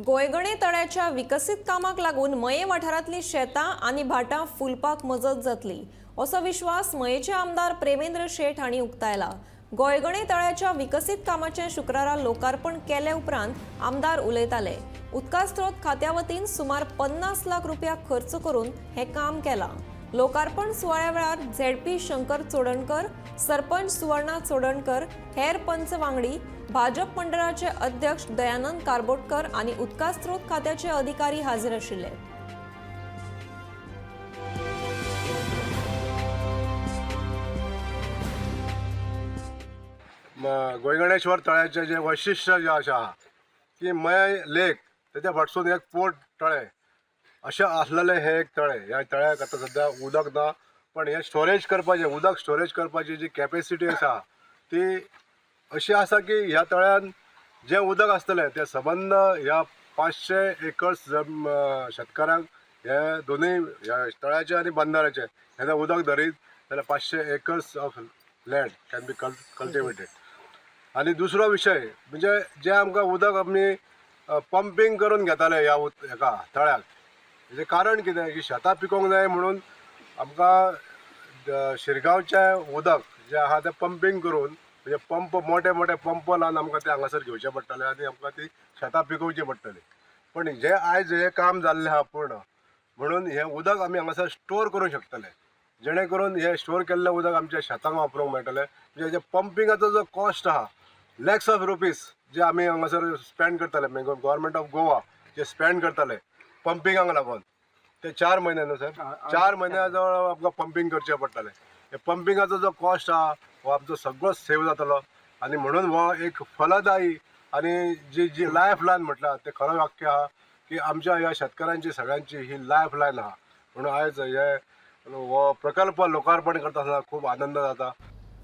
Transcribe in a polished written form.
गोयगणे तळ्याच्या विकसित कामाक लागून मये वाठारांतली शेतां आनी भाटां फुलपाक मजत जातली असो विश्वास मयेचे आमदार प्रेमेंद्र शेट हांणी उक्तायला। गोयगणे तळ्याच्या विकसित कामाचे शुक्रारा लोकार्पण केले उपरांत आमदार उलयताले। उदका स्त्रोत खात्या वतीन सुमार 50 लाख रुपया खर्च करून हे काम केला। लोकार्पण सुवाळ्या वेळार झेडपी शंकर चोडणकर, सरपंच सुवर्णा चोडणकर, हेर पंच वांगडी, भाजप मंडळाचे अध्यक्ष दयानंद कारबोटकर आणि उदका स्त्रोत खात्याचे अधिकारी हाजीर आशिल्ले। गोयगणेश्वर तळ्याचे जे वैशिष्ट्य जे आसा की मय लेक त्याच्या फाटसून एक पोट तळे अशें आसलेले हे एक तळे। ह्या तळ्याक आतां सद्या उदक ना, पण हे स्टोरेज करपाचे उदक स्टोरेज करपाची जी कॅपेसिटी आसा ती अशी आसा की ह्या तळ्यान जे उदक आसतलें ते सबंद ह्या 500 एकर्स शेतकारांक हे दोनूय ह्या तळ्याचे आनी बंधाऱ्याचे हे उदक धरीत जाल्यार 500 acres of land can be cultivated. आणि दुसरो विषय म्हणजे जे आमकां उदक आमी पंपिंग करून घेताले ह्या हेका तळ्याक, हेजें कारण कितें की शेतां पिकोवंक जाय म्हणून आमकां शिरगांवचें उदक जें आहा तें पंपिंग करून म्हणजे पंप मोठे मोठे पंप लावन आमकां ते हांगासर घेवचे पडटले आनी आमकां ती शेतां पिकोवची पडटली। पण जे आयज हे काम जाल्लें आहा पूर्ण म्हणून हे उदक आमी हांगासर स्टोर करूंक शकतले, जेणे करून हे स्टोर केल्लें उदक आमच्या शेतांक वापरूंक मेळटलें। म्हणजे जे पंपिंगाचो जो कॉस्ट आहा लॅक्स ऑफ रुपीज जे आमी हांगासर स्पेंड करतले, गव्हर्मेंट ऑफ गोवा जे स्पेंड करतले पंपिंगाक लागून ते 4 म्हयने न्हू सर, 4 म्हयन्या जवळ आमकां पंपिंग करचें पडटलें। हे पंपिंगाचो जो कॉस्ट आहा हो आमचो सगळो सेव जातलो आनी म्हणून हो एक फलदायी आनी जी लायफ लायन म्हटल्यार ते खरें वाक्य आहा की आमच्या ह्या शेतकारांची सगळ्यांची ही लायफ लायन आहा। म्हणून आयज हे हो प्रकल्प लोकार्पण करता आसतना खूब आनंद जाता।